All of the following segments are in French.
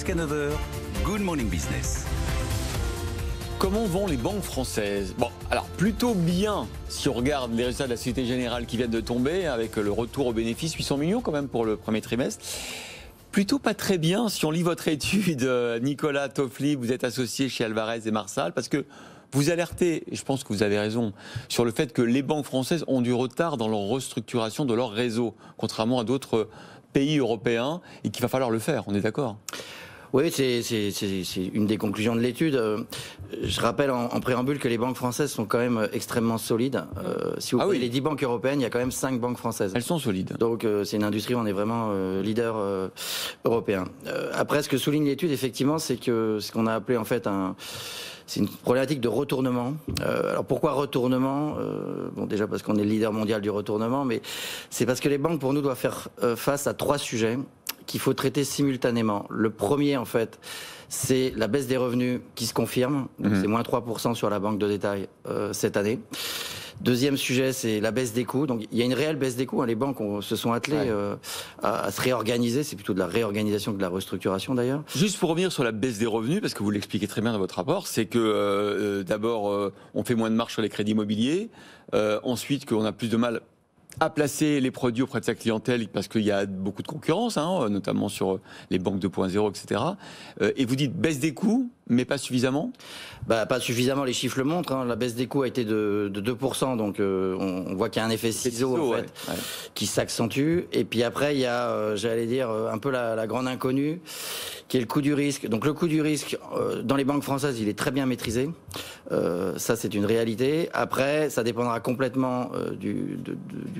Jusqu'à 9 h, Good Morning Business. Comment vont les banques françaises? Bon, alors plutôt bien si on regarde les résultats de la Société Générale qui viennent de tomber, avec le retour au bénéfice, 800 millions quand même pour le premier trimestre. Plutôt pas très bien si on lit votre étude, Nicolas Toffoli, vous êtes associé chez Alvarez et Marsal, parce que vous alertez, et je pense que vous avez raison, sur le fait que les banques françaises ont du retard dans leur restructuration de leur réseau, contrairement à d'autres pays européens, et qu'il va falloir le faire, on est d'accord? Oui, c'est une des conclusions de l'étude. Je rappelle en préambule que les banques françaises sont quand même extrêmement solides. Si vous prenez les 10 banques européennes, il y a quand même 5 banques françaises. Elles sont solides. Donc c'est une industrie où on est vraiment leader européen. Après, ce que souligne l'étude, effectivement, c'est que ce qu'on a appelé en fait c'est une problématique de retournement. Alors pourquoi retournement? Bon, déjà parce qu'on est le leader mondial du retournement, mais c'est parce que les banques, pour nous, doivent faire face à 3 sujets qu'il faut traiter simultanément. Le premier, en fait, c'est la baisse des revenus qui se confirme. Donc c'est moins 3% sur la banque de détail cette année. Deuxième sujet, c'est la baisse des coûts. Donc il y a une réelle baisse des coûts. Les banques se sont attelées à se réorganiser. C'est plutôt de la réorganisation que de la restructuration d'ailleurs. Juste pour revenir sur la baisse des revenus, parce que vous l'expliquez très bien dans votre rapport, c'est que d'abord on fait moins de marge sur les crédits immobiliers, ensuite qu'on a plus de mal à placer les produits auprès de sa clientèle parce qu'il y a beaucoup de concurrence, notamment sur les banques 2.0, etc. Et vous dites baisse des coûts, mais pas suffisamment? Pas suffisamment, les chiffres le montrent. La baisse des coûts a été de 2%, donc on voit qu'il y a un effet ciseau en fait, qui s'accentue. Et puis après, il y a, j'allais dire, un peu la grande inconnue, qui est le coût du risque. Donc le coût du risque, dans les banques françaises, il est très bien maîtrisé. Ça, c'est une réalité. Après, ça dépendra complètement du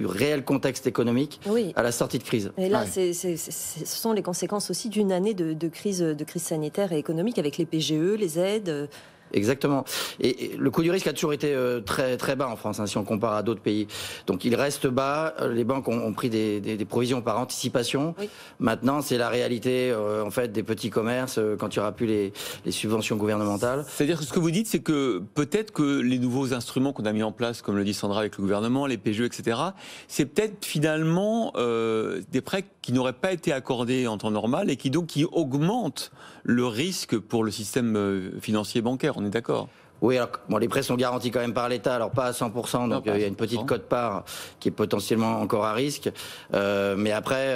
réel contexte économique à la sortie de crise. Et là, ce sont les conséquences aussi d'une année de crise sanitaire et économique avec les PGE, les aides. Exactement. Et le coût du risque a toujours été très très bas en France, si on compare à d'autres pays. Donc il reste bas. Les banques ont pris des provisions par anticipation. Maintenant, c'est la réalité en fait des petits commerces quand il n'y aura plus les subventions gouvernementales. C'est-à-dire que ce que vous dites, c'est que peut-être que les nouveaux instruments qu'on a mis en place, comme le dit Sandra avec le gouvernement, les PGE, etc., c'est peut-être finalement des prêts qui n'auraient pas été accordés en temps normal et qui augmentent le risque pour le système financier bancaire. On est d'accord? Oui, alors les prêts sont garantis quand même par l'État, alors pas à 100%, donc il y a une petelle quote-part qui est potentiellement encore à risque. Mais après,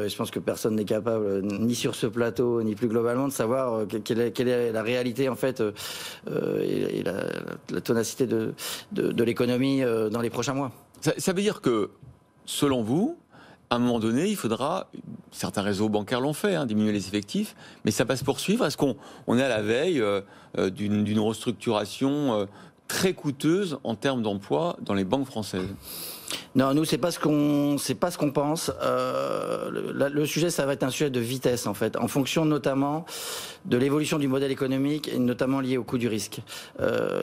je pense que personne n'est capable, ni sur ce plateau, ni plus globalement, de savoir quelle est la réalité en fait et la ténacité de l'économie dans les prochains mois. Ça veut dire que, selon vous, à un moment donné, il faudra, certains réseaux bancaires l'ont fait, diminuer les effectifs, mais ça va se poursuivre. Est-ce qu'on est à la veille d'une restructuration très coûteuse en termes d'emploi dans les banques françaises? Non, nous c'est pas ce qu'on pense. Le sujet, ça va être un sujet de vitesse en fait, en fonction notamment de l'évolution du modèle économique et notamment lié au coût du risque.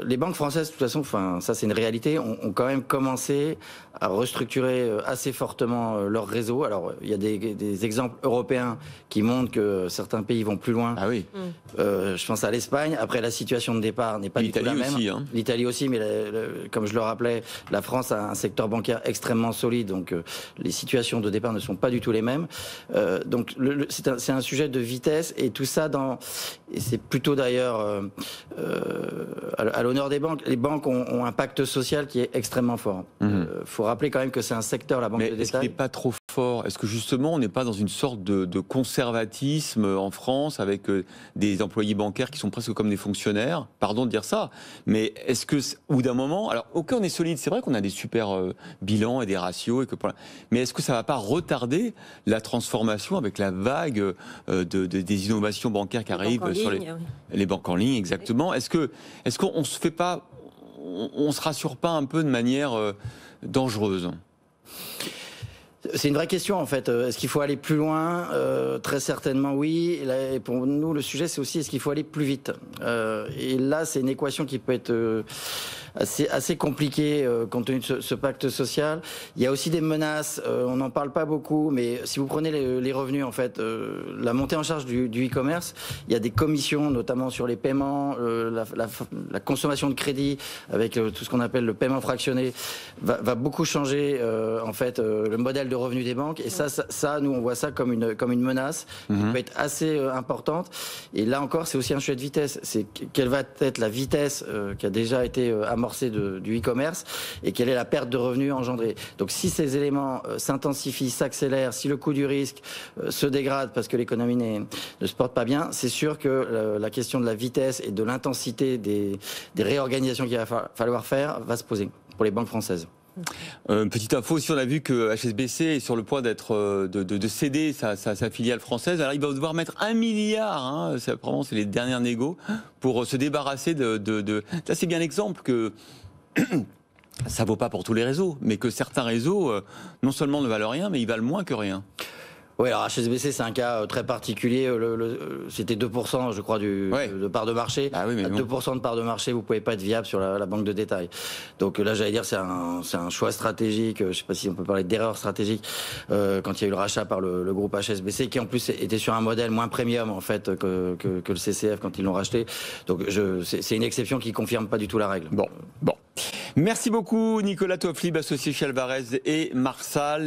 Les banques françaises, de toute façon, ça c'est une réalité, ont quand même commencé à restructurer assez fortement leur réseau. Alors il y a des exemples européens qui montrent que certains pays vont plus loin. Ah oui. Je pense à l'Espagne. Après, la situation de départ n'est pas du tout la même. L'Italie aussi, mais comme je le rappelais, la France a un secteur bancaire extrêmement solide, donc les situations de départ ne sont pas du tout les mêmes. Donc c'est un sujet de vitesse et tout ça et c'est plutôt d'ailleurs à l'honneur des banques. Les banques ont un pacte social qui est extrêmement fort. Faut rappeler quand même que c'est un secteur, la banque de détail. Est-ce qu'il n'est pas trop fort? Est-ce que justement on n'est pas dans une sorte de conservatisme en France avec des employés bancaires qui sont presque comme des fonctionnaires? Pardon de dire ça, mais est-ce que au bout d'un moment, alors ok, on est solide, c'est vrai qu'on a des super bilans et des ratios, mais est-ce que ça ne va pas retarder la transformation avec la vague des innovations bancaires qui arrivent sur les banques en ligne, exactement? Est-ce qu'on se fait pas, on se rassure pas un peu de manière dangereuse? C'est une vraie question en fait. Est-ce qu'il faut aller plus loin? Très certainement oui. Et pour nous, le sujet c'est aussi est-ce qu'il faut aller plus vite? Et là, c'est une équation qui peut être assez compliqué compte tenu de ce pacte social. Il y a aussi des menaces, on n'en parle pas beaucoup, mais si vous prenez les revenus, en fait, la montée en charge du e-commerce, il y a des commissions, notamment sur les paiements, la consommation de crédit, avec tout ce qu'on appelle le paiement fractionné, va beaucoup changer, en fait, le modèle de revenus des banques. Et ça, nous, on voit ça comme une menace qui peut être assez importante. Et là encore, c'est aussi un sujet de vitesse. C'est quelle va être la vitesse qui a déjà été amorcée du e-commerce et quelle est la perte de revenus engendrée. Donc si ces éléments s'intensifient, s'accélèrent, si le coût du risque se dégrade parce que l'économie ne se porte pas bien, c'est sûr que la question de la vitesse et de l'intensité des réorganisations qu'il va falloir faire va se poser pour les banques françaises. Petite info aussi, on a vu que HSBC est sur le point de céder sa filiale française. Alors il va devoir mettre 1 milliard, apparemment c'est les dernières négos, pour se débarrasser de... Ça c'est bien l'exemple que... Ça vaut pas pour tous les réseaux, mais que certains réseaux, non seulement ne valent rien, mais ils valent moins que rien. Oui, alors HSBC, c'est un cas très particulier. C'était 2%, je crois, de part de marché. Ah oui, mais à 2% de part de marché, vous pouvez pas être viable sur la banque de détail. Donc là, j'allais dire, c'est un choix stratégique. Je sais pas si on peut parler d'erreur stratégique quand il y a eu le rachat par le groupe HSBC, qui en plus était sur un modèle moins premium en fait que le CCF quand ils l'ont racheté. Donc c'est une exception qui confirme pas du tout la règle. Bon. Merci beaucoup, Nicolas Tofflib, associé chez Alvarez et Marsal.